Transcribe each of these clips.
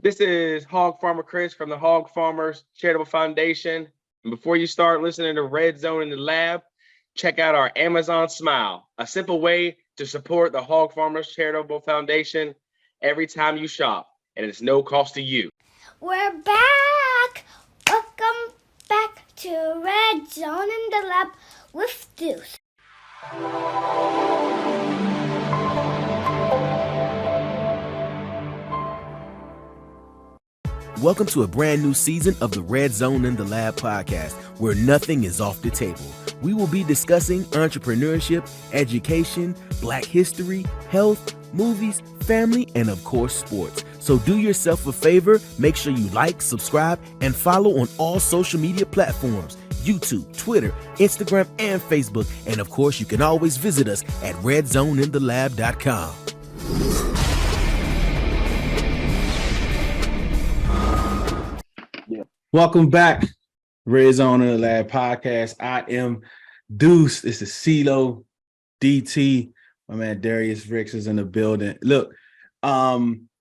This is Hog Farmer Chris from the Hog Farmers Charitable Foundation. And before you start listening to Red Zone in the Lab, check out our Amazon Smile, a simple way to support the Hog Farmers Charitable Foundation every time you shop, and it's no cost to you. We're back! Welcome back to Red Zone in the Lab with Deuce. Welcome to a brand new season of the Red Zone in the Lab podcast, where nothing is off the table. We will be discussing entrepreneurship, education, Black history, health, movies, family, and of course, sports. So do yourself a favor, make sure you like, subscribe, and follow on all social media platforms, YouTube, Twitter, Instagram, and Facebook. And of course, you can always visit us at redzoneinTheLab.com. Welcome back, Red Zone in the Lab podcast. I am Deuce. This is CeeLo, DT. My man Darius Ricks is in the building. Look,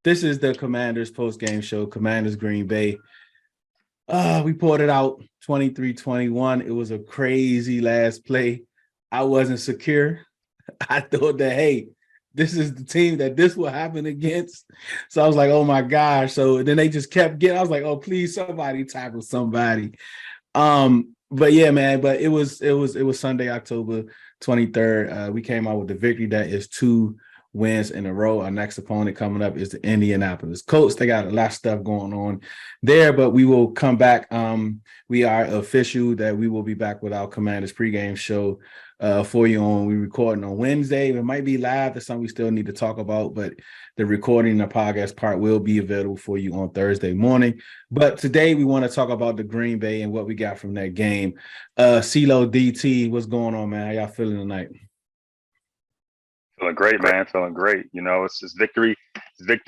this is the Commanders post-game show, Commanders Greenbay. We poured it out 23-21. It was a crazy last play. I wasn't secure. I thought that, hey, this is the team that this will happen against. So I was like, oh my gosh. So then they just kept getting, I was like, oh, please, somebody tackle somebody. But yeah, man, but it was Sunday, October 23rd. We came out with the victory. That is 2 wins in a row. Our next opponent coming up is the Indianapolis Colts. They got a lot of stuff going on there, but we will come back. We are official that we will be back with our Commanders pregame show for you on. We're recording on Wednesday. It might be live. That's something we still need to talk about, but the recording, the podcast part will be available for you on Thursday morning. But today we want to talk about the Green Bay and what we got from that game. CeeLo, DT, what's going on, man? How y'all feeling tonight? Feeling great, man. Feeling great. You know, it's just victory Tuesday,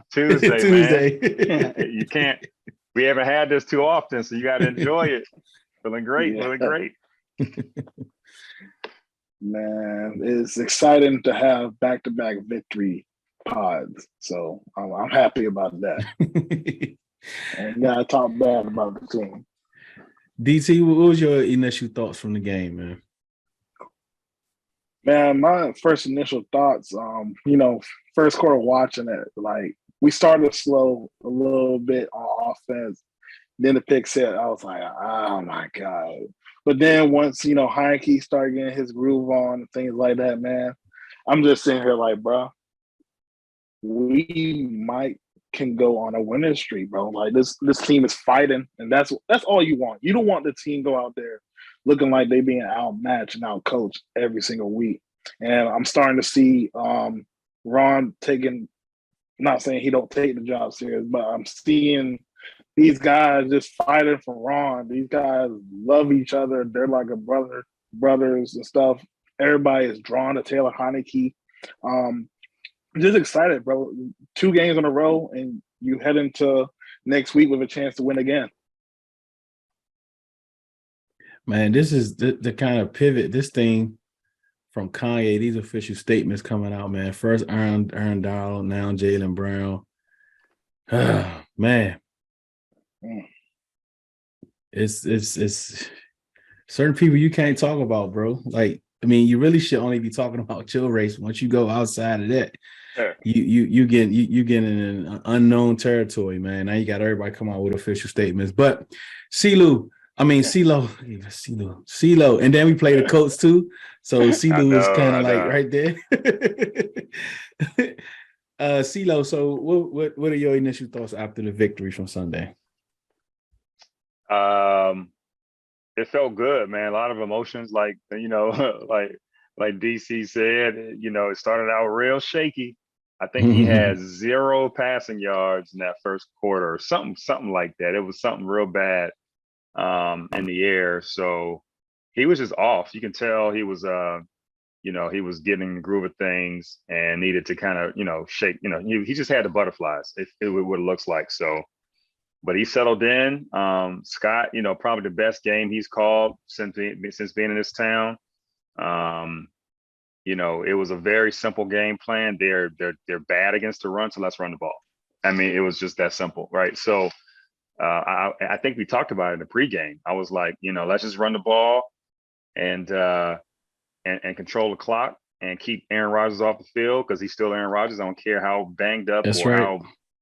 Tuesday. Man. You can't. We haven't had this too often, so you got to enjoy it. Feeling great. Yeah. Feeling great. Man, it's exciting to have back-to-back victory pods. So I'm happy about that. And gotta talk bad about the team. DT, what was your initial thoughts from the game, man? Man, my first initial thoughts, first quarter watching it, like we started slow a little bit on offense. Then the pick set, I was like, oh my God. But then once, Heineke started getting his groove on and things like that, man, I'm just sitting here like, bro, we can go on a winning streak, bro. Like this team is fighting, and that's all you want. You don't want the team go out there looking like they being outmatched and outcoached every single week. And I'm starting to see Ron taking, not saying he don't take the job serious, but I'm seeing these guys just fighting for Ron. These guys love each other. They're like brothers and stuff. Everybody is drawn to Taylor Heineke. Just excited, bro. 2 games in a row, and you head into next week with a chance to win again. Man, this is the kind of pivot, this thing from Kanye, these official statements coming out, man. First Aaron Donald, now Jaylen Brown. Man. It's certain people you can't talk about, bro. Like, I mean, you really should only be talking about chill race. Once you go outside of that, sure. you get in an unknown territory, man. Now you got everybody come out with official statements. But CeeLo, and then we play the Colts too. So CeeLo is kind of like right there. CeeLo, so what are your initial thoughts after the victory from Sunday? It felt good, man. A lot of emotions, like like DC said, it started out real shaky. I think he had 0 passing yards in that first quarter, or something like that. It was something real bad in the air. So he was just off. You can tell he was he was getting the groove of things and needed to kind of, shake, he just had the butterflies, what it looks like. So, but he settled in. Scott, probably the best game he's called since being in this town. It was a very simple game plan. They're bad against the run, so let's run the ball. I mean, it was just that simple, right? So I think we talked about it in the pregame. I was like, let's just run the ball and control the clock and keep Aaron Rodgers off the field because he's still Aaron Rodgers. I don't care how banged up That's or right.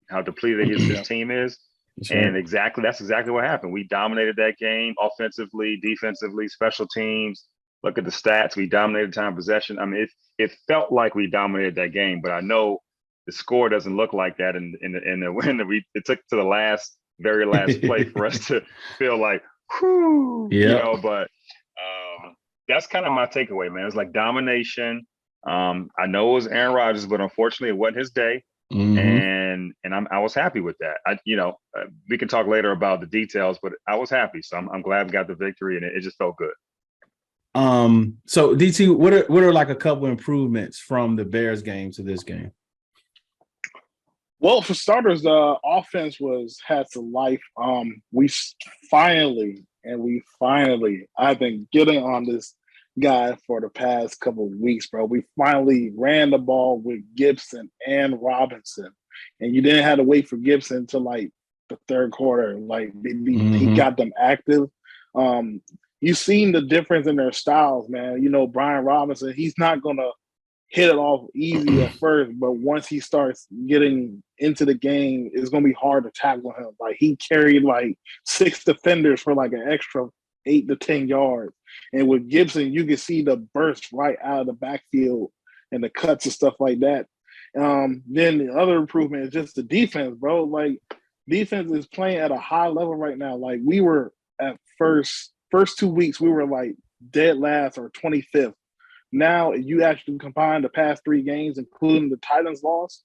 how depleted his team is. That's And right. that's exactly what happened. We dominated that game offensively, defensively, special teams. Look at the stats. We dominated time possession. I mean, it felt like we dominated that game, but I know the score doesn't look like that in the win. It took to the very last play for us to feel like, whoo, Yeah. But that's kind of my takeaway, man. It's like domination. I know it was Aaron Rodgers, but unfortunately, it wasn't his day. And I was happy with that. We can talk later about the details, but I was happy. So I'm glad we got the victory, and it just felt good. So DT, what are like a couple improvements from the Bears game to this game? Well, for starters, the offense had some life. We finally, I've been getting on this guy for the past couple of weeks, bro. We finally ran the ball with Gibson and Robinson, and you didn't have to wait for Gibson until like the third quarter. Like he got them active. You've seen the difference in their styles, man. Brian Robinson, he's not gonna hit it off easy at first, but once he starts getting into the game, it's gonna be hard to tackle him. Like he carried like 6 defenders for like an extra 8 to 10 yards. And with Gibson, you can see the burst right out of the backfield and the cuts and stuff like that. Then the other improvement is just the defense, bro. Like defense is playing at a high level right now. Like we were at first 2 weeks, we were like dead last or 25th. Now, if you actually combine the past 3 games, including the Titans loss,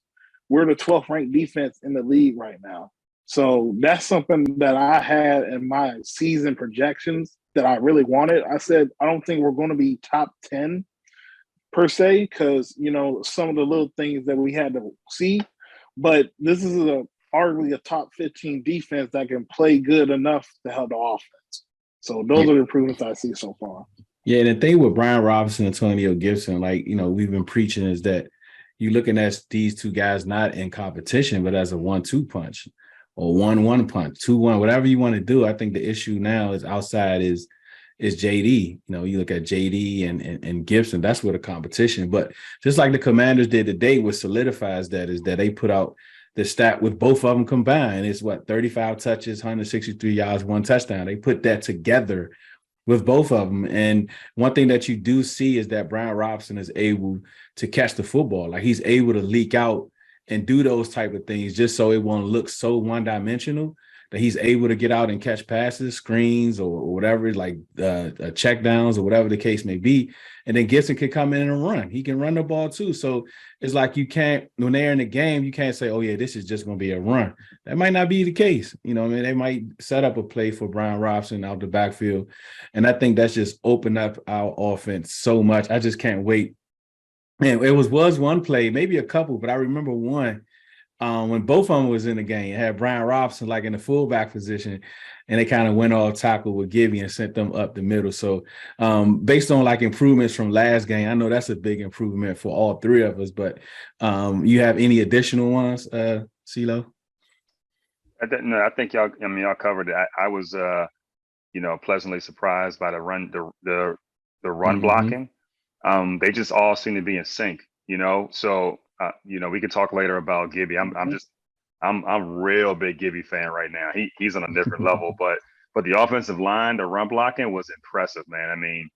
we're the 12th ranked defense in the league right now. So that's something that I had in my season projections that I really wanted. I said, I don't think we're going to be top 10 per se, because, some of the little things that we had to see. But this is arguably a top 15 defense that can play good enough to help the offense. So those are the improvements I see so far. Yeah, and the thing with Brian Robinson and Antonio Gibson, like, we've been preaching is that you're looking at these two guys not in competition, but as a 1-2 punch or 1-1 punch, 2-1, whatever you want to do. I think the issue now is outside is JD. You look at JD and Gibson, that's where the competition. But just like the Commanders did today, what solidifies that is that they put out the stat with both of them combined. It's 35 touches, 163 yards, 1 touchdown. They put that together with both of them. And one thing that you do see is that Brian Robinson is able to catch the football. Like he's able to leak out and do those type of things just so it won't look so one-dimensional, that he's able to get out and catch passes, screens, or whatever, like check downs or whatever the case may be. And then Gibson can come in and run. He can run the ball too. So it's like you can't, when they're in the game, you can't say, oh yeah, this is just going to be a run. That might not be the case. They might set up a play for Brian Robinson out the backfield. And I think that's just opened up our offense so much. I just can't wait. Man, it was one play, maybe a couple, but I remember one when both of them was in the game. It had Brian Robinson like in the fullback position, and they kind of went off tackle with Gibby and sent them up the middle. So based on like improvements from last game, I know that's a big improvement for all 3 of us, but you have any additional ones, CeeLo? No, I think y'all covered it. I was, pleasantly surprised by the run blocking. They just all seem to be in sync, so, we can talk later about Gibby. I'm a real big Gibby fan right now. He's on a different level, but the offensive line, the run blocking was impressive, man. I mean,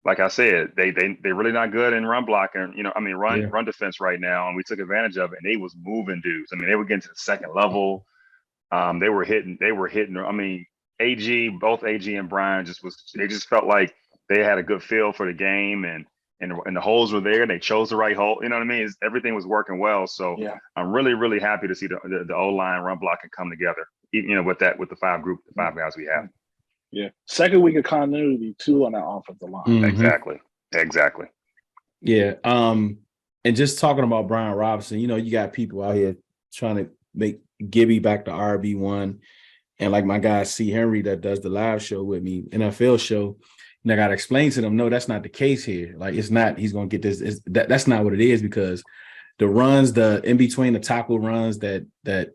like I said, they're really not good in run blocking, run defense right now. And we took advantage of it, and they was moving dudes. I mean, they were getting to the second level. They were hitting. I mean, both AG and Brian they just felt like they had a good feel for the game, and the holes were there. They chose the right hole. You know what I mean? Everything was working well. So yeah. I'm really, really happy to see the O-line run blocking come together, with the 5 guys we have. Yeah. Second week of continuity too on that offensive line. Mm-hmm. Exactly. Yeah. And just talking about Brian Robinson, you got people out here trying to make Gibby back to RB1. And like my guy C. Henry that does the live show with me, NFL show, and I got to explain to them, no, that's not the case here. Like, it's not, he's going to get this. That's not what it is, because the runs, the in between the tackle runs that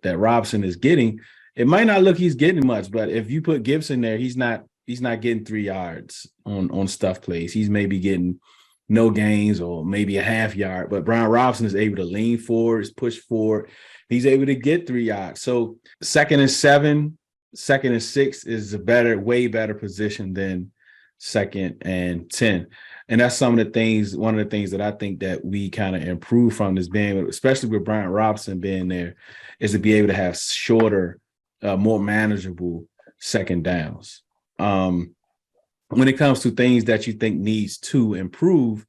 Robson is getting, it might not look he's getting much, but if you put Gibson there, he's not getting 3 yards on stuff plays. He's maybe getting no gains or maybe a half yard, but Brian Robson is able to lean forward, push forward. He's able to get 3 yards. So 2nd and 7, 2nd and 6 is a way better position than 2nd and 10. And that's one of the things that I think that we kind of improve from this being, especially with Brian Robson being there, is to be able to have shorter, more manageable second downs. When it comes to things that you think needs to improve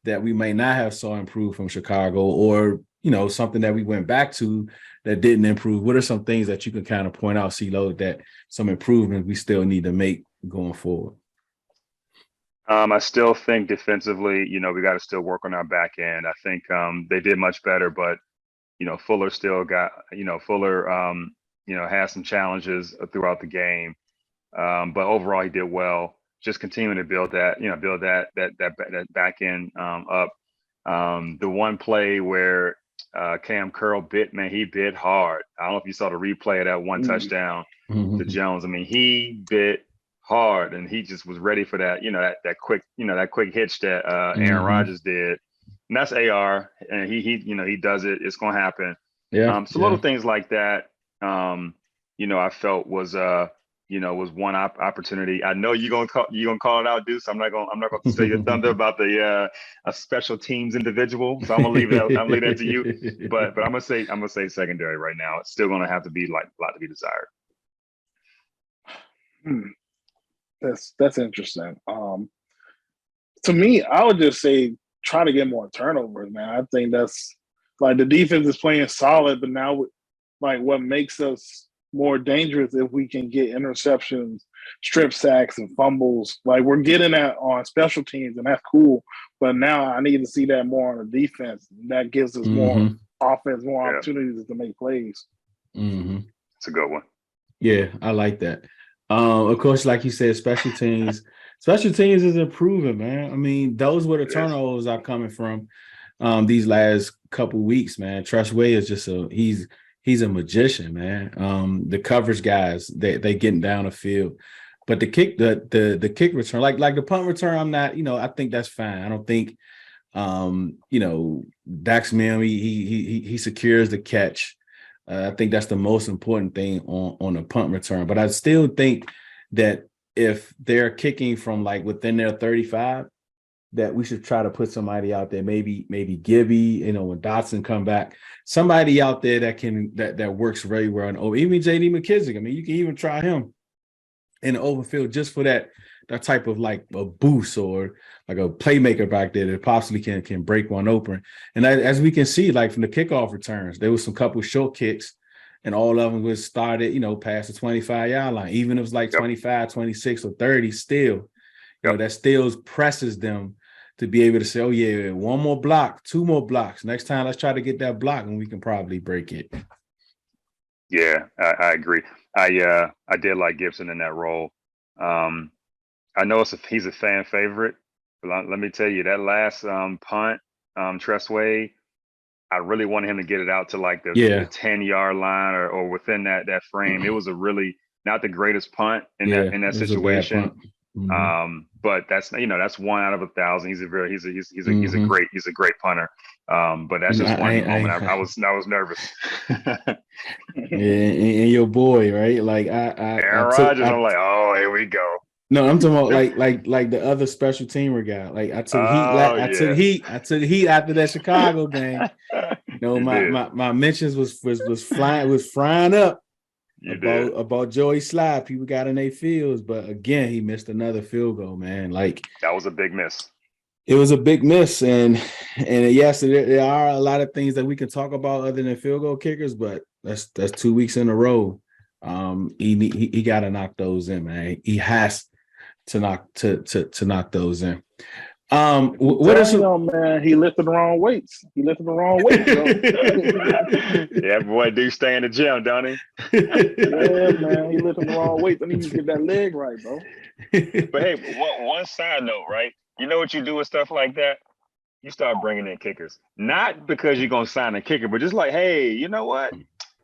that we may not have saw improve from Chicago, or, something that we went back to that didn't improve, what are some things that you can kind of point out, CeeLo, that some improvements we still need to make going forward? I still think defensively, we got to still work on our back end. I think they did much better, but Fuller still got, had some challenges throughout the game. But overall, he did well. Just continuing to build that, that back end up. The one play where Cam Curl bit hard. I don't know if you saw the replay of that one touchdown to Jones. I mean, he bit hard, and he just was ready for that, that quick hitch that Aaron Rodgers did. And that's AR, and he does it. It's going to happen. Yeah. So little things like that, I felt was was one opportunity. I know you're gonna call it out, Deuce. I'm not gonna say your thunder about the a special teams individual. So I'm gonna leave that to you. But I'm gonna say secondary right now. It's still gonna have to be like a lot to be desired. That's interesting. To me, I would just say try to get more turnovers, man. I think that's like the defense is playing solid, but now like what makes us more dangerous if we can get interceptions, strip sacks, and fumbles. Like we're getting that on special teams, and that's cool. But now I need to see that more on the defense. That gives us more offense, more opportunities to make plays. It's a good one. Yeah, I like that. Of course, like you said, special teams is improving, man. I mean, those were the turnovers are coming from these last couple weeks, man. Trustway is just he's a magician, man. The coverage guys, they getting down the field. But the kick return, like the punt return, I'm not, I think that's fine. I don't think Dax Milne, he secures the catch. I think that's the most important thing on a punt return. But I still think that if they're kicking from like within their 35, that we should try to put somebody out there, maybe Gibby, when Dotson come back, somebody out there that works very well. And even J.D. McKissick, I mean, you can even try him in the open field just for that type of like a boost or like a playmaker back there that possibly can break one open. And as we can see, like from the kickoff returns, there was some couple short kicks, and all of them was started, past the 25-yard line. Even if it was like 25, 26, or 30, still, that still presses them to be able to say, oh, yeah, one more block, 2 more blocks. Next time, let's try to get that block, and we can probably break it. Yeah, I agree. I did like Gibson in that role. I know he's a fan favorite, but let me tell you, that last punt, Tressway, I really wanted him to get it out to like the 10-yard line or within that frame. It was a really not the greatest punt in that situation. But that's that's 1 out of 1,000. He's a great punter. But that's just one moment I was nervous. and your boy, right? Like Aaron Rodgers, I'm like, oh, here we go. No, I'm talking about like the other special teamer guy. Like I took heat after that Chicago game. My mentions was frying up about Joey Slye. People got in their fields, but again, he missed another field goal, man. Like that was a big miss. It was a big miss, and yes, there are a lot of things that we can talk about other than field goal kickers, but that's 2 weeks in a row. He got to knock those in, man. He has to knock those in. What is man? He lifted the wrong weights. Yeah, boy, do stay in the gym, don't he? Yeah, man, he lifted the wrong weights. I need to get that leg right, bro. But hey, one side note, right? You know what you do with stuff like that? you start bringing in kickers. Not because you're gonna sign a kicker, but just like, hey, you know what?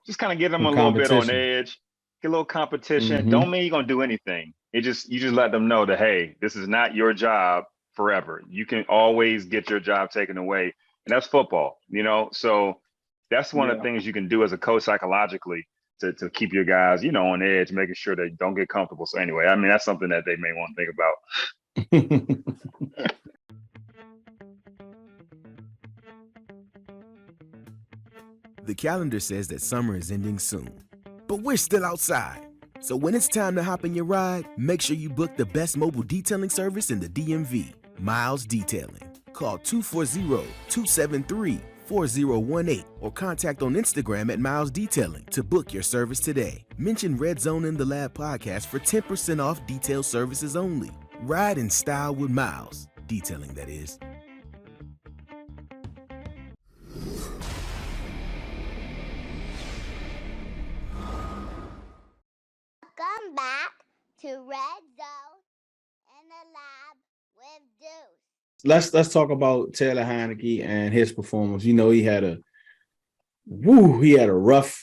Just kind of get them Some a little bit on competition. edge, get a little competition. Mhm. Don't mean you're gonna do anything. You just let them know that, hey, this is not your job forever. You can always get your job taken away, and that's football, you know. So that's one of the things you can do as a coach psychologically to keep your guys, you know, on edge, making sure they don't get comfortable. So anyway, I mean, that's something that they may want to think about. The calendar says that summer is ending soon, but we're still outside. So when it's time to hop in your ride, make sure you book the best mobile detailing service in the DMV, Miles Detailing. Call 240-273-4018 or contact on Instagram at Miles Detailing to book your service today. Mention Red Zone in the Lab podcast for 10% off detail services only. Ride in style with Miles Detailing, that is. Welcome back to Red Zone in the Lab with Deuce. Let's talk about Taylor Heineke and his performance. You know, he had a rough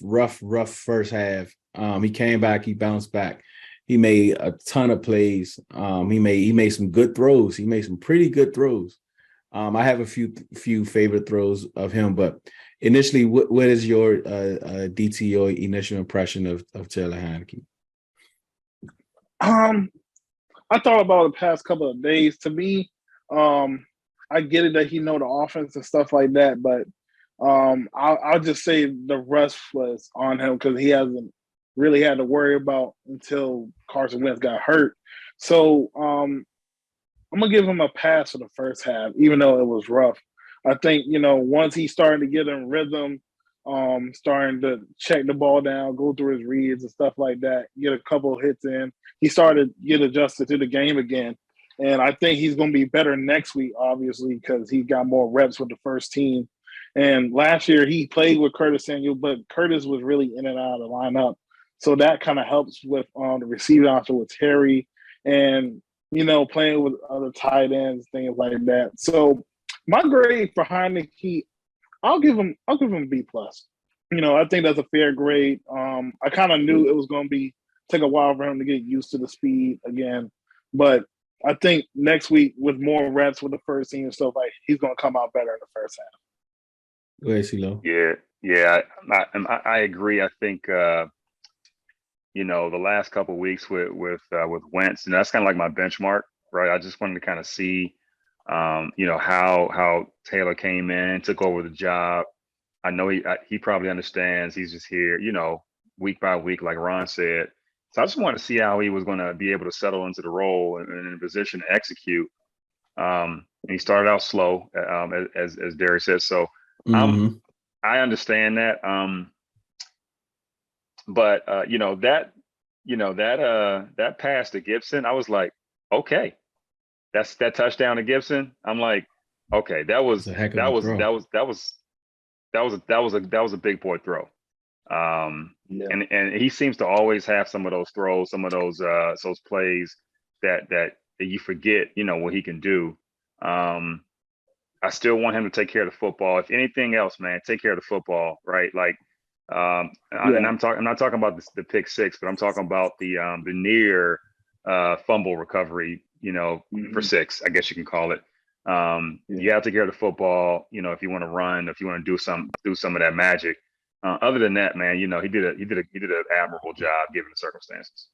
first half. He came back, he bounced back. He made a ton of plays. He made some good throws. He made some pretty good throws. I have a few favorite throws of him, but initially, what is your DTO initial impression of Taylor Heineke? I thought about the past couple of days. To me, I get it that he know the offense and stuff like that, but I'll just say the rest was on him because he hasn't really had to worry about until Carson Wentz got hurt. So I'm gonna give him a pass for the first half, even though it was rough. I think, you know, once he started to get in rhythm, starting to check the ball down, go through his reads and stuff like that, get a couple of hits in, he started to get adjusted to the game again. And I think he's going to be better next week, obviously, because he got more reps with the first team. And last year he played with Curtis Samuel, but Curtis was really in and out of the lineup. So that kind of helps with the receiving option with Terry and, you know, playing with other tight ends, things like that. So my grade for Heineke, I'll give him a B plus. You know, I think that's a fair grade. I kind of knew it was going to take a while for him to get used to the speed again, but I think next week with more reps with the first team and stuff, like, he's going to come out better in the first half. Go ahead, CeeLo. Yeah, I agree. I think you know, the last couple of weeks with Wentz, and that's kind of like my benchmark, right? I just wanted to kind of see, you know, how Taylor came in, took over the job. I know he probably understands. He's just here, you know, week by week, like Ron said. So I just wanted to see how he was going to be able to settle into the role and in a position to execute. And he started out slow, as Derek said. So I understand that. But you know, that pass to Gibson, I was like, okay, that's that touchdown to Gibson. I'm like, okay, that was a big boy throw. And he seems to always have some of those throws, some of those plays that you forget, you know, what he can do. I still want him to take care of the football. If anything else, man, take care of the football, right? Like, and I'm not talking about the pick six, but I'm talking about the near fumble recovery, you know, for six, I guess you can call it. You have to take care of the football, you know, if you want to run, if you want to do some of that magic. Other than that, man, you know, he did an admirable job given the circumstances.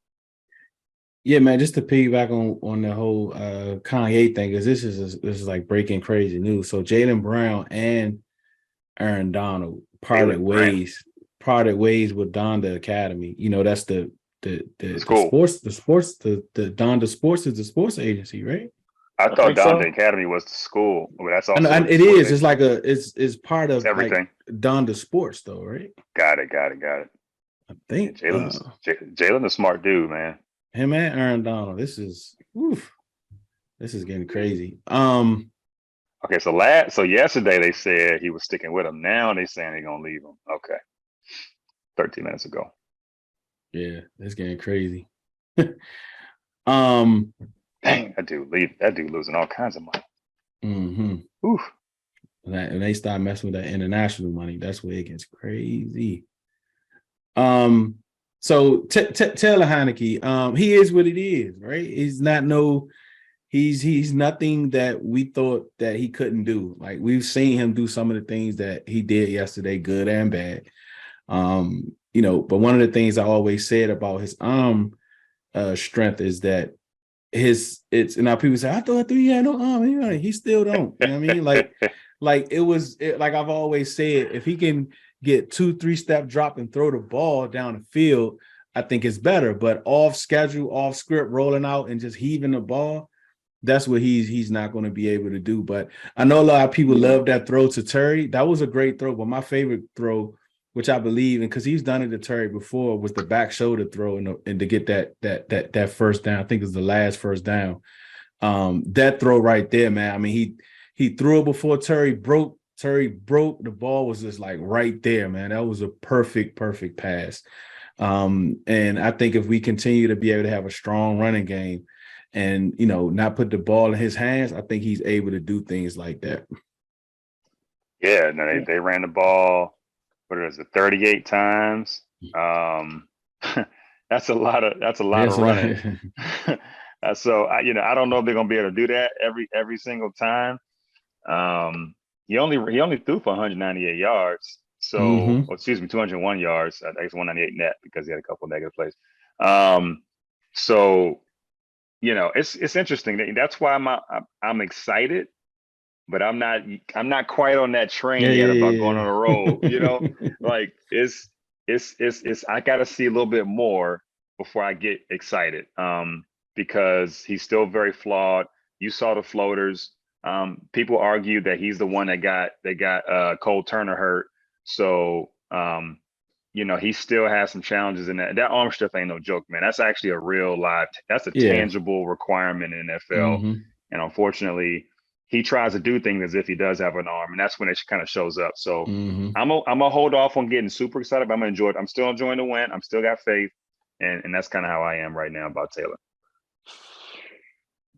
Yeah, man, just to piggyback on the whole Kanye thing, because this is like breaking crazy news. So Jaylen Brown and Aaron Donald parted ways with Donda Academy. You know, that's the sports Donda Sports is the sports agency, right? I thought Donda Academy was the school. But that's also and it is. It's like it's part of everything. Like Donda Sports, though, right? Got it. I think Jaylen a smart dude, man. Him and Aaron Donald. This is getting crazy. Okay, so yesterday they said he was sticking with him. Now they saying they're gonna leave him. Okay. 13 minutes ago. Yeah, it's getting crazy. Dang, that dude losing all kinds of money. Mm-hmm. Oof. When they start messing with that international money, that's where it gets crazy. So Taylor Heineke, he is what it is, right? He's nothing that we thought that he couldn't do. Like, we've seen him do some of the things that he did yesterday, good and bad. But one of the things I always said about his arm strength is that it's now people say, I thought he had no arm. He still don't. You know what I mean? Like I've always said, if he can get 2-3 step drop and throw the ball down the field, I think it's better. But off schedule, off script, rolling out and just heaving the ball, that's what he's not going to be able to do. But I know a lot of people love that throw to Terry. That was a great throw, but my favorite throw, which I believe in, because he's done it to Terry before, was the back shoulder throw and to get that first down. I think it was the last first down. That throw right there, man. I mean, he threw it before Terry broke. Terry broke. The ball was just like right there, man. That was a perfect pass. And I think if we continue to be able to have a strong running game and, not put the ball in his hands, I think he's able to do things like that. Yeah, no, they ran the ball, what is it, 38 times. That's a lot of running. So I don't know if they're gonna be able to do that every single time. He only threw for 198 yards. So, excuse me, 201 yards. I think it's 198 net because he had a couple of negative plays. So, it's interesting. That's why I'm excited, but I'm not quite on that train yet about going on a road. Like it's I got to see a little bit more before I get excited. Because he's still very flawed. You saw the floaters. People argue that he's the one that got Cole Turner hurt. So he still has some challenges in that. That arm stuff ain't no joke, man. That's actually a real live. That's a tangible requirement in NFL. And unfortunately, he tries to do things as if he does have an arm, and that's when it kind of shows up. So I'm gonna hold off on getting super excited, but I'm gonna enjoy it. I'm still enjoying the win. I'm still got faith, and that's kind of how I am right now about Taylor.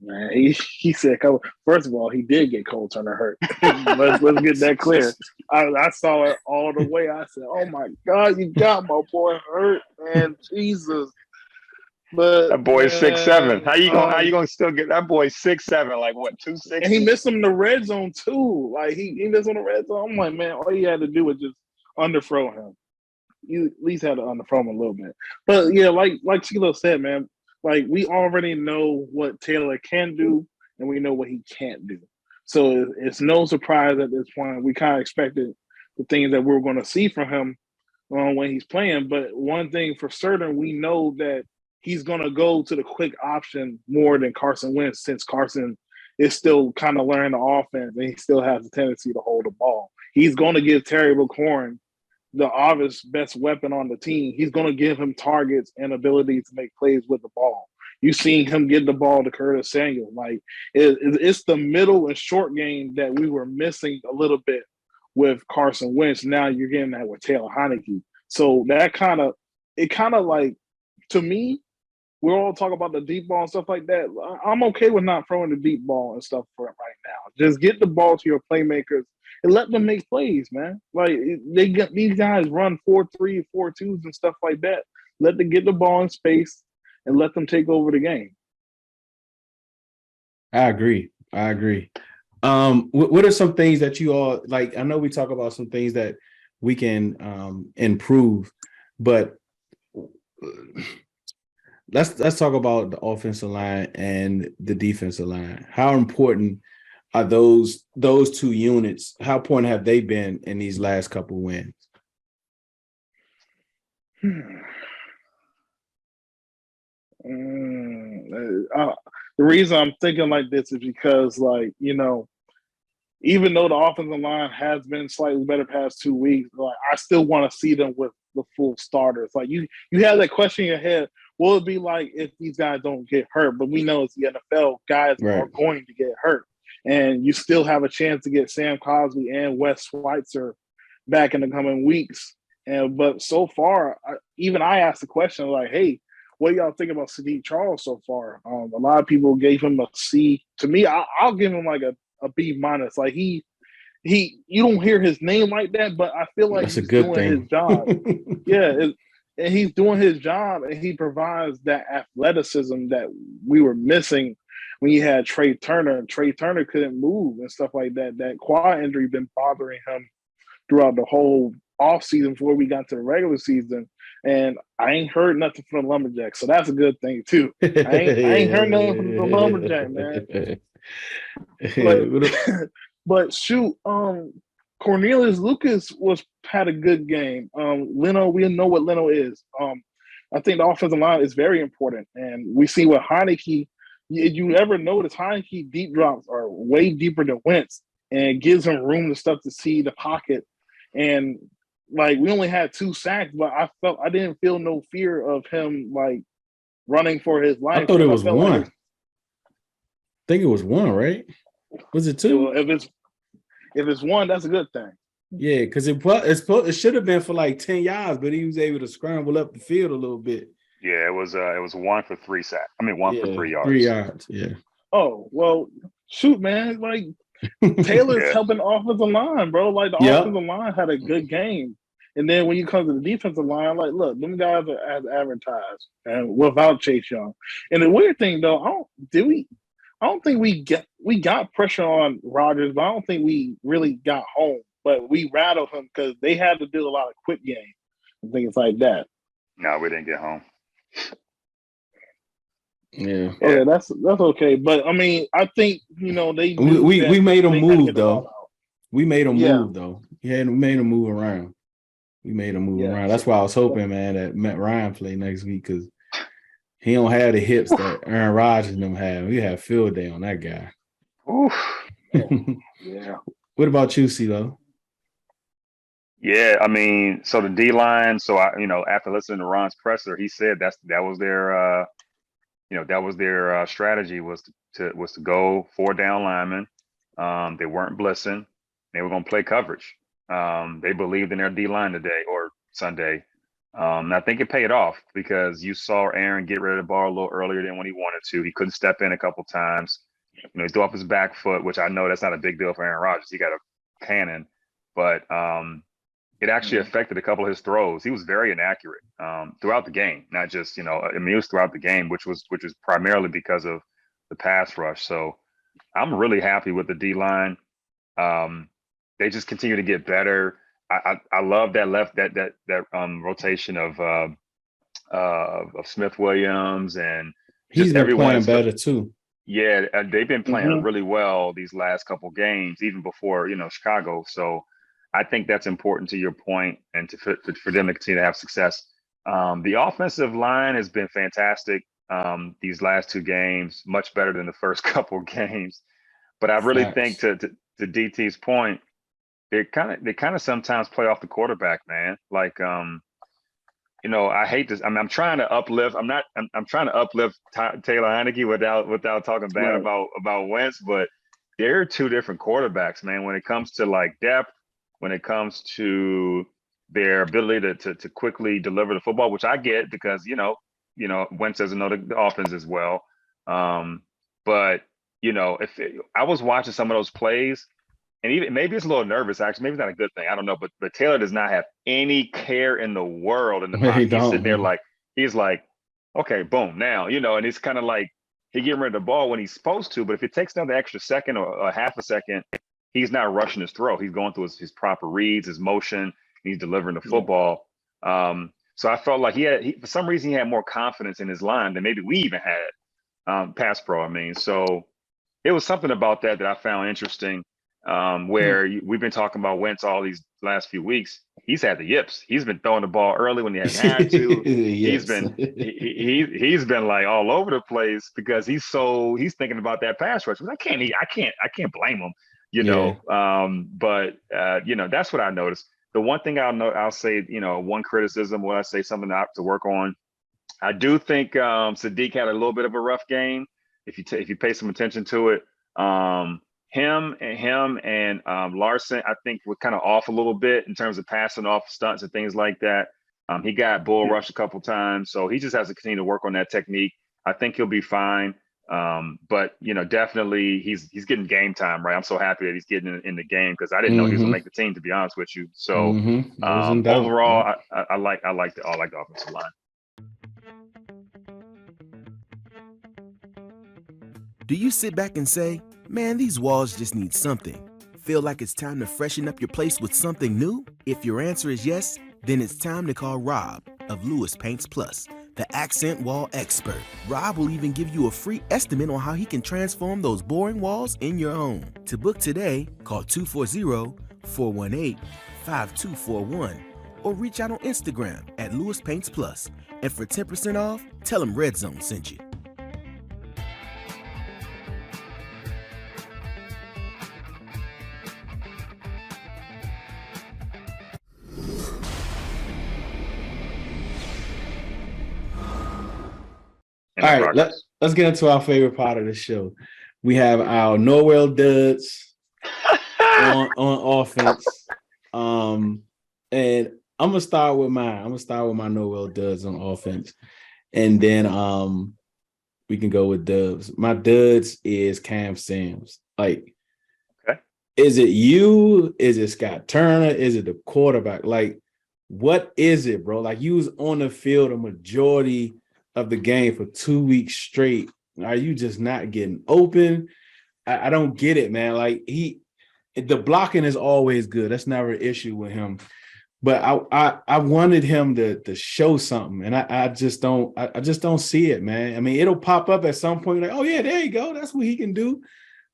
Man, he said, first of all, he did get Cole Turner hurt. let's get that clear. I saw it all the way. I said, oh my God, you got my boy hurt, man. Jesus. But that boy's 6'7". How you gonna still get that boy 6'7"? Like what, 260? And he missed him in the red zone too. Like he missed on the red zone. I'm like, man, all you had to do was just underthrow him. You at least had to underthrow him a little bit. But yeah, like CeeLo said, man, like we already know what Taylor can do and we know what he can't do. So it's no surprise at this point. We kind of expected the things that we were going to see from him when he's playing. But one thing for certain, we know that he's going to go to the quick option more than Carson Wentz, since Carson is still kind of learning the offense and he still has a tendency to hold the ball. He's going to give Terry McLaurin the obvious best weapon on the team. He's going to give him targets and ability to make plays with the ball. You've seen him get the ball to Curtis Samuel. Like it's the middle and short game that we were missing a little bit with Carson Wentz. Now you're getting that with Taylor Heineke. So that kind of like, to me, we're all talking about the deep ball and stuff like that. I'm okay with not throwing the deep ball and stuff for it right now. Just get the ball to your playmakers and let them make plays, man. Like these guys run 4-3, 4-2s and stuff like that. Let them get the ball in space and let them take over the game. I agree. What are some things that you all like? I know we talk about some things that we can improve, but let's talk about the offensive line and the defensive line. How important are those two units? How important have they been in these last couple wins? The reason I'm thinking like this is because, like, even though the offensive line has been slightly better past 2 weeks, like I still want to see them with the full starters. Like you have that question in your head, what would it be like if these guys don't get hurt? But we know it's the NFL, guys are going to get hurt. And you still have a chance to get Sam Cosby and Wes Schweitzer back in the coming weeks. But so far, I asked the question like, hey, what do y'all think about Sadiq Charles so far? A lot of people gave him a C. To me, I'll give him like a B-. Like he you don't hear his name like that, but I feel like That's a he's good doing his thing. job. Yeah, and he's doing his job, and he provides that athleticism that we were missing when you had Trey Turner. Trey Turner couldn't move and stuff like that. That quad injury been bothering him throughout the whole offseason before we got to the regular season. And I ain't heard nothing from the Lumberjacks, so that's a good thing too. I ain't heard nothing from the Lumberjack, man. But but shoot, Cornelius Lucas had a good game. Leno, we know what Leno is. I think the offensive line is very important, and we see what Heineke. You ever notice Heineke deep drops are way deeper than Wentz, and it gives him room to stuff to see the pocket. And like we only had 2 sacks, but I didn't feel no fear of him like running for his life. I thought it was 1. Like I think it was 1, right? Was it 2? if it's 1, that's a good thing. Yeah, because it should have been for like 10 yards, but he was able to scramble up the field a little bit. Yeah, it was 1 for 3 sacks. I mean, 1 for 3 yards. 3 yards, yeah. Oh, well, shoot, man. Like, Taylor's helping the offensive line, bro. Like, the offensive line had a good game. And then when you come to the defensive line, like, look, them guys are as advertised and without Chase Young. And the weird thing, though, I don't think we got pressure on Rodgers, but I don't think we really got home. But we rattled him because they had to do a lot of quick game and things like that. No, we didn't get home. Yeah. Okay, that's okay. But I mean, I think we made him move though. We made him move though. Yeah, we made him move around. Around. That's why I was hoping, man, that Matt Ryan play next week because he don't have the hips that Aaron Rodgers and them have. We have field day on that guy. Oof. Yeah. What about you, CeeLo? Yeah, I mean, so the D line. So after listening to Ron's presser, he said that was their, strategy was to go 4 down linemen. They weren't blitzing. They were going to play coverage. They believed in their D line today or Sunday. And I think it paid off because you saw Aaron get rid of the ball a little earlier than when he wanted to. He couldn't step in a couple times. He threw off his back foot, which I know that's not a big deal for Aaron Rodgers. He got a cannon, but it actually affected a couple of his throws. He was very inaccurate throughout the game, not just, it was throughout the game, which was primarily because of the pass rush. So I'm really happy with the D line. They just continue to get better. I love that rotation of Smith Williams and he's been playing better too. Yeah, they've been playing really well these last couple games, even before Chicago. So I think that's important to your point, and for them to continue to have success. The offensive line has been fantastic these last 2 games, much better than the first couple games. But I really think to DT's point, they kind of sometimes play off the quarterback, man. Like I hate this. I'm trying to uplift. I'm trying to uplift Taylor Heineke without talking bad about Wentz, but they're 2 different quarterbacks, man. When it comes to like depth, when it comes to their ability to quickly deliver the football, which I get because Wentz doesn't know the offense as well. But if I was watching some of those plays. And even maybe it's a little nervous, actually. Maybe it's not a good thing. I don't know. But Taylor does not have any care in the world in the pocket. He's sitting there he's like, okay, boom, now, and it's kind of like he getting rid of the ball when he's supposed to. But if it takes another extra second or a half a second, he's not rushing his throw. He's going through his proper reads, his motion. He's delivering the football. So I felt like for some reason, he had more confidence in his line than maybe we even had pass pro. I mean, so it was something about that I found interesting. Where we've been talking about Wentz all these last few weeks. He's had the yips. He's been throwing the ball early when he hasn't had to. He's been like all over the place because he's thinking about that pass rush. I can't blame him, but that's what I noticed. The one thing I'll say, one criticism, when I say something I have to work on, I do think Sadiq had a little bit of a rough game. If you pay some attention to it, him and Larson, I think, were kind of off a little bit in terms of passing off stunts and things like that. He got bull rushed a couple times, so he just has to continue to work on that technique. I think he'll be fine. But definitely he's getting game time, right? I'm so happy that he's getting in the game because I didn't know he was gonna make the team, to be honest with you. So overall, I like the offensive line. Do you sit back and say, man, these walls just need something? Feel like it's time to freshen up your place with something new? If your answer is yes, then it's time to call Rob of Lewis Paints Plus, the accent wall expert. Rob will even give you a free estimate on how he can transform those boring walls in your home. To book today, call 240-418-5241 or reach out on Instagram at Lewis Paints Plus. And for 10% off, tell him Red Zone sent you. All right, let's get into our favorite part of the show. We have our Norwell duds on offense. And I'm gonna start with mine. I'm gonna start with my Norwell duds on offense. And then we can go with dubs. My duds is Cam Sims. Like, okay. Is it you? Is it Scott Turner? Is it the quarterback? Like, what is it, bro? Like, you was on the field a majority of the game for 2 weeks straight. Are you just not getting open? I don't get it, man. Like, the blocking is always good. That's never an issue with him. But I wanted him to show something, and I just don't see it, man. I mean, it'll pop up at some point, like, oh yeah, there you go, that's what he can do.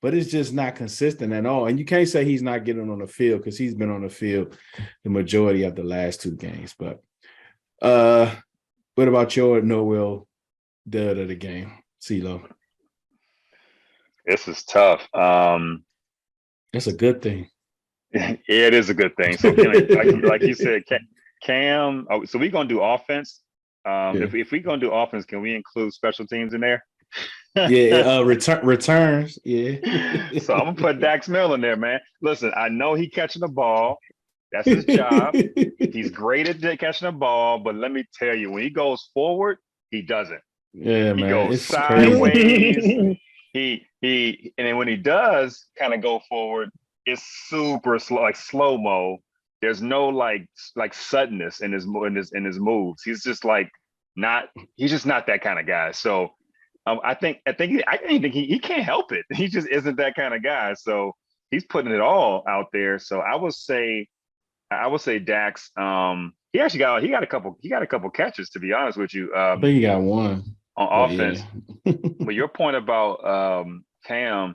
But it's just not consistent at all. And you can't say he's not getting on the field because he's been on the field the majority of the last 2 games. But what about your Noel dud of the game, CeeLo? This is tough. That's a good thing. Yeah, it is a good thing. So, like you said, Cam. So we're gonna do offense. If we're gonna do offense, can we include special teams in there? Yeah, returns. Yeah. So I'm gonna put Dax Milne in there, man. Listen, I know he catching the ball. That's his job. He's great at catching the ball, but let me tell you, when he goes forward, he doesn't. Yeah, he man. goes It's sideways. crazy. And then when he does kind of go forward, it's super slow, like slow-mo. There's no like suddenness in his moves. He's just he's just not that kind of guy. So I think he can't help it. He just isn't that kind of guy. So he's putting it all out there. So I would say Dax. He got a couple catches, to be honest with you. I think he got one on offense. Yeah. But your point about Cam,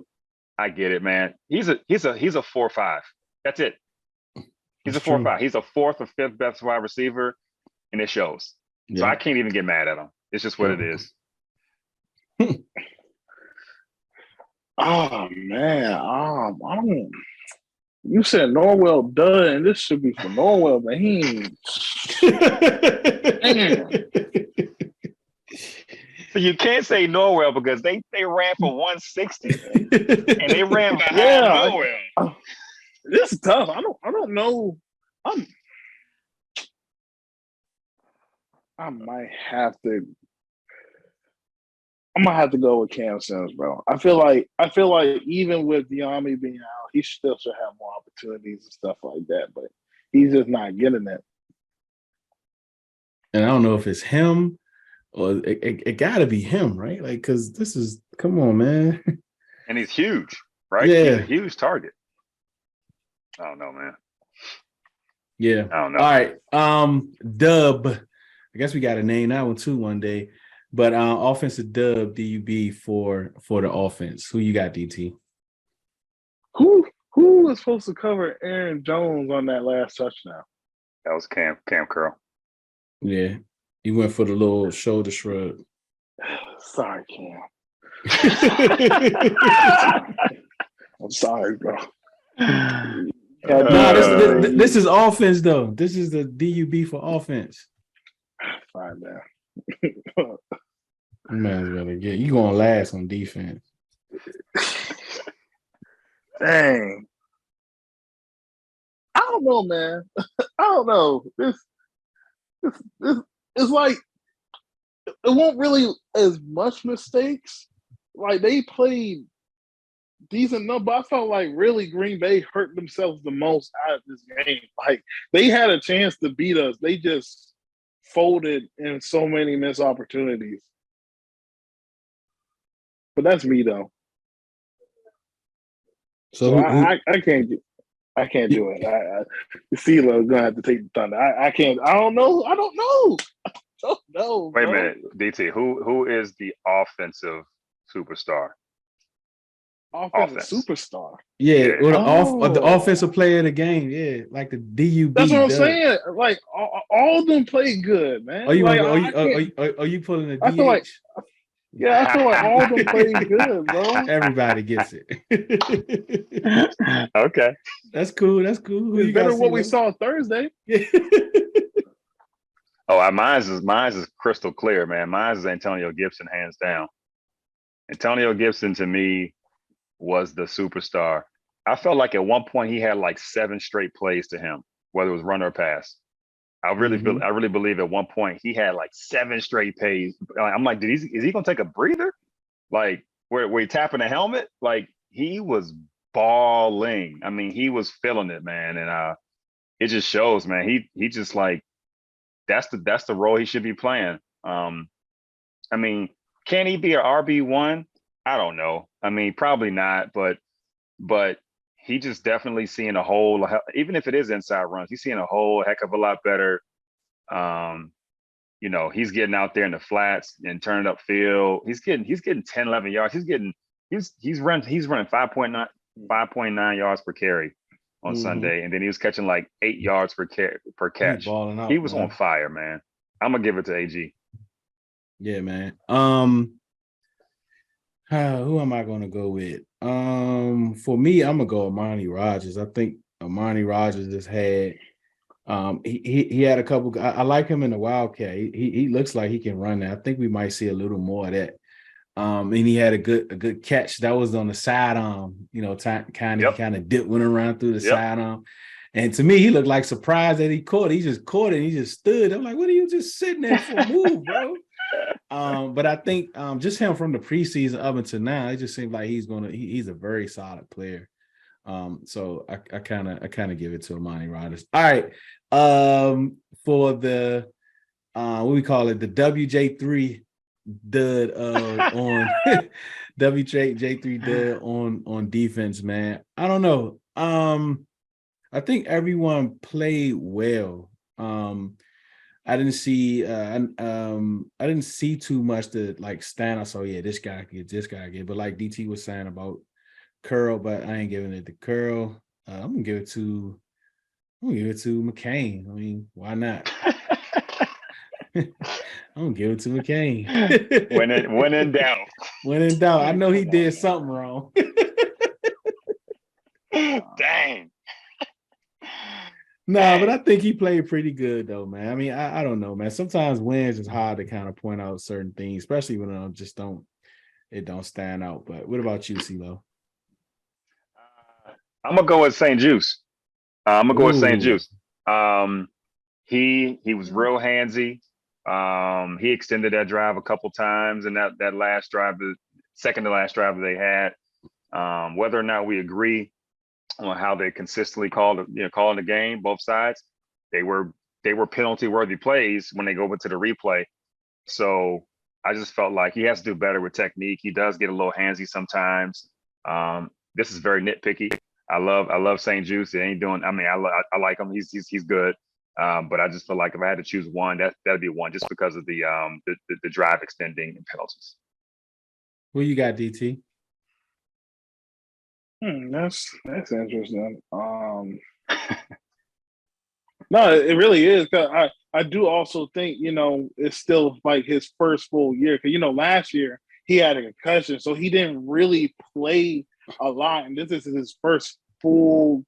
I get it, man. He's a 4-5. That's it. He's a 4-5. He's a 4th or 5th best wide receiver, and it shows. Yeah. So I can't even get mad at him. It's just what it is. Oh man, I don't. You said Norwell done, and this should be for Norwell, but he ain't. So you can't say Norwell because they ran for 160 and they ran behind Norwell. This is tough. I don't know. I might have to. I'm gonna have to go with Cam Sims, bro. I feel like even with Diami being out, he still should have more opportunities and stuff like that, but he's just not getting it. And I don't know if it's him or it got to be him, right? Like, because come on, man. And he's huge, right? Yeah, he's a huge target. I don't know, man. Yeah, I don't know. All right, dub. I guess we got to name that one too one day. But offensive dub DUB for the offense. Who you got, DT? Who was supposed to cover Aaron Jones on that last touchdown? That was Cam Curl. Yeah, he went for the little shoulder shrug. Sorry, Cam. I'm sorry, bro. This is offense though. This is the DUB for offense. Fine, man. You might as well get you gonna last on defense. Dang. I don't know, man. I don't know. This it's like it won't really as much mistakes, like they played decent enough, but I felt like really Green Bay hurt themselves the most out of this game. Like they had a chance to beat us. They just folded in so many missed opportunities. But that's me though. So I can't do it. CeeLo's gonna have to take the thunder. I can't. I don't know. I don't know. Wait a minute, DT. Who is the offensive superstar? Offensive superstar. Yeah, or the offensive player of the game. Yeah, like the DUB. That's what I'm saying. Like all of them play good, man. Are you like, are you pulling a DH? I feel like all of them play good, bro. Everybody gets it. Okay, that's cool. That's cool. Who It's you better got, than what we CeeLo? saw Thursday. Oh, mine's is crystal clear, man. Mine's is Antonio Gibson, hands down. Antonio Gibson to me was the superstar. I felt like at one point he had like 7 straight plays to him, whether it was run or pass. I really believe at one point he had like 7 straight plays. I'm like, is he gonna take a breather? Like where he tapping the helmet? Like he was balling. I mean, he was feeling it, man. And it just shows, man. He just like that's the role he should be playing. I mean, can he be an RB1? I don't know. I mean, probably not, but he just definitely seeing a whole, even if it is inside runs, he's seeing a whole heck of a lot better. You know, he's getting out there in the flats and turning up field. He's getting 10, 11 yards. He's running 5.9 yards per carry on Sunday, and then he was catching like 8 yards per catch. He was on fire, man. I'm gonna give it to AG. Yeah, man. Who am I gonna go with? For me, I'm gonna go Amani Rogers. I think Amani Rogers just had he had a couple. I like him in the Wildcat. He looks like he can run that. I think we might see a little more of that. And he had a good catch that was on the sidearm. You know, kind of went around through the sidearm. And to me, he looked like surprised that he caught it. He just caught it. And he just stood. I'm like, what are you just sitting there for? Move, bro. But I think just him from the preseason up until now, it just seems like he's a very solid player. So I kind of give it to Amani Rodgers. All right. For the what we call it, the WJ3 dud on WJ3 dud on defense, man. I don't know. I think everyone played well. I didn't see too much to like stand out. So yeah, this guy get. But like DT was saying about Curl, but I ain't giving it to Curl. I'm gonna give it to McCain. I mean, why not? I'm gonna give it to McCain. When in doubt. When in doubt. I know he did something wrong. Dang. No, but I think he played pretty good though, man. I mean, I don't know, man. Sometimes wins is hard to kind of point out certain things, especially when it don't stand out. But what about you, CeeLo? I'm gonna go with St. Juice. I'm gonna go with St. Juice. He was real handsy. He extended that drive a couple times, and that last drive, the second to last drive that they had. Whether or not we agree on how they consistently calling the game, both sides, they were penalty worthy plays when they go into the replay. So I just felt like he has to do better with technique. He does get a little handsy sometimes. This is very nitpicky. I love St. Juice. It ain't doing. I mean, I like him. He's good. But I just feel like if I had to choose one, that'd be one, just because of the drive extending and penalties. Who you got, DT? That's interesting. No, it really is. Cause I do also think, it's still like his first full year. Cause last year he had a concussion, so he didn't really play a lot. And this is his first full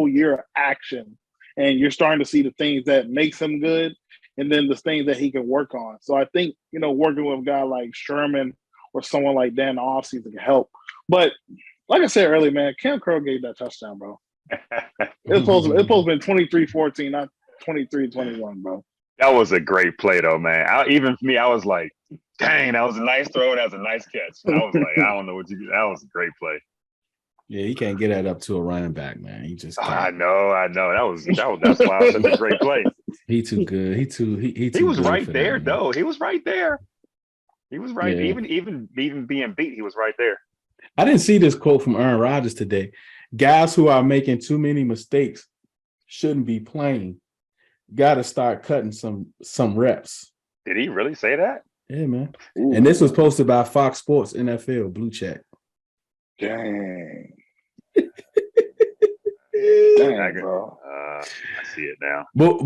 year of action. And you're starting to see the things that makes him good, and then the things that he can work on. So I think, working with a guy like Sherman or someone like that in the offseason can help. But like I said earlier, man, Cam Curl gave that touchdown, bro. It's supposed to have been 23-14, not 23-21, bro. That was a great play, though, man. Even for me, I was like, Dang, that was a nice throw. That was a nice catch. I was like, I don't know what you did. That was a great play. Yeah, he can't get that up to a running back, man. He just can't. I know. That's why I said a great play. He too good. He too He was good right for there, that, man. though. He was right there. He was right. Yeah. Even being beat, he was right there. I didn't see this quote from Aaron Rodgers today. Guys who are making too many mistakes shouldn't be playing. Got to start cutting some reps. Did he really say that? Yeah, man. Ooh, And this was posted by Fox Sports NFL Blue Check. dang. I Dang, bro. see it now. But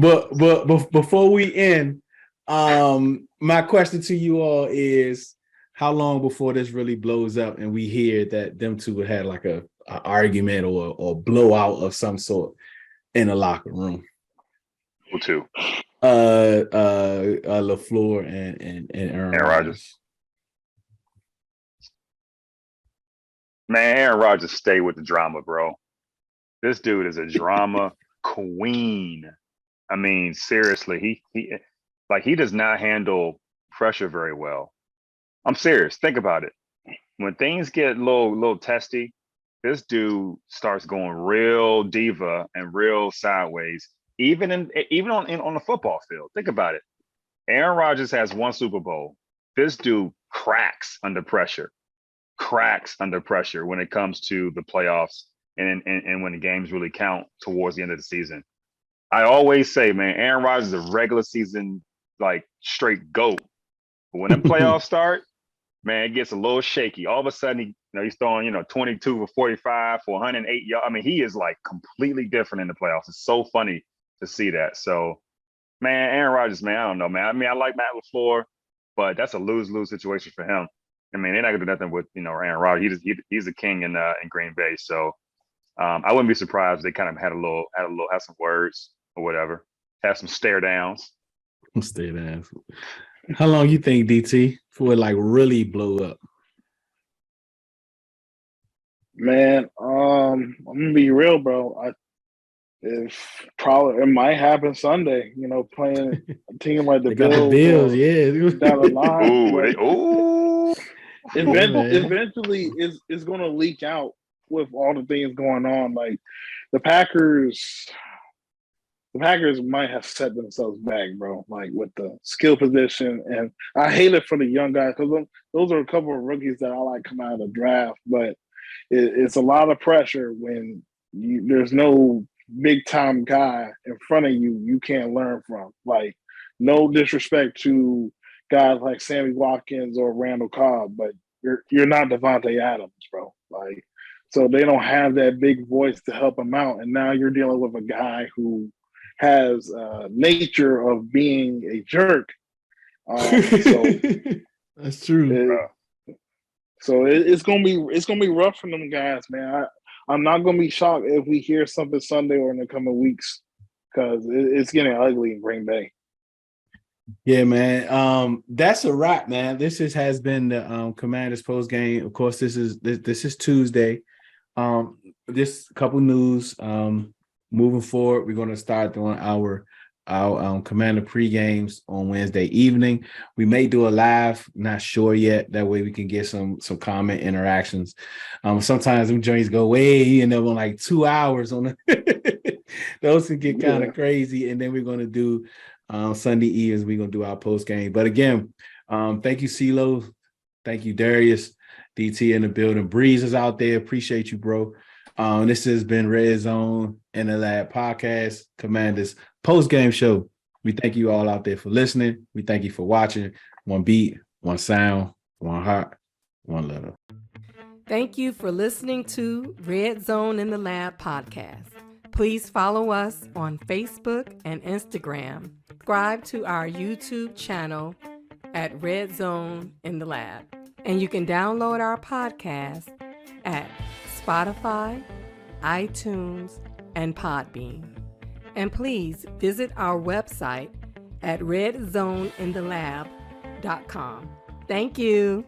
before we end, my question to you all is, how long before this really blows up and we hear that them two would have like a argument or blowout of some sort in the locker room? Who too? LaFleur and Aaron Rodgers. Man, Aaron Rodgers, stay with the drama, bro. This dude is a drama queen. I mean, seriously, he does not handle pressure very well. I'm serious. Think about it. When things get a little testy, this dude starts going real diva and real sideways. Even on the football field. Think about it. Aaron Rodgers has one Super Bowl. This dude cracks under pressure. Cracks under pressure when it comes to the playoffs and when the games really count towards the end of the season. I always say, man, Aaron Rodgers is a regular season like straight GOAT. But when the playoffs start, man, it gets a little shaky. All of a sudden, he's throwing 22 for 45 for 108 yards. I mean, he is like completely different in the playoffs. It's so funny to see that. So, man, Aaron Rodgers, man, I don't know, man. I mean, I like Matt LaFleur, but that's a lose-lose situation for him. I mean, they're not gonna do nothing with Aaron Rodgers. He's a king in Green Bay. So I wouldn't be surprised if they kind of had some words or whatever, have some stare downs. Stare downs. How long you think, DT, before it like really blow up? Man, I'm gonna be real, bro. It might happen Sunday. Playing a team like the Bills. Got the Bills, yeah. Down the line. Ooh. Eventually, is going to leak out with all the things going on. Like the Packers might have set themselves back, bro. Like with the skill position, and I hate it for the young guys because those are a couple of rookies that I like come out of the draft. But it's a lot of pressure when there's no big time guy in front of you can't learn from. Like, no disrespect to guys like Sammy Watkins or Randall Cobb, but you're not Devontae Adams, bro. Like, so they don't have that big voice to help them out, and now you're dealing with a guy who has nature of being a jerk. So that's true. So it's gonna be rough for them guys, man. I'm not gonna be shocked if we hear something Sunday or in the coming weeks, because it's getting ugly in Green Bay. Yeah, man. That's a wrap, man. This has been the Commanders post game. Of course, this is Tuesday. This couple news. Moving forward, we're going to start doing our Commander pre-games on Wednesday evening. We may do a live, not sure yet. That way we can get some comment interactions. Sometimes them joints go way in there on like 2 hours on the those can get kind of crazy. And then we're going to do Sunday evenings, we're going to do our post game. But again, thank you, CeeLo. Thank you, Darius. DT in the building. Breeze is out there. Appreciate you, bro. This has been Red Zone in the Lab podcast, Commanders post-game show. We thank you all out there for listening. We thank you for watching. One beat, one sound, one heart, one love. Thank you for listening to Red Zone in the Lab podcast. Please follow us on Facebook and Instagram. Subscribe to our YouTube channel at Red Zone in the Lab. And you can download our podcast at Spotify, iTunes, and Podbean. And please visit our website at redzoneinTheLab.com. Thank you.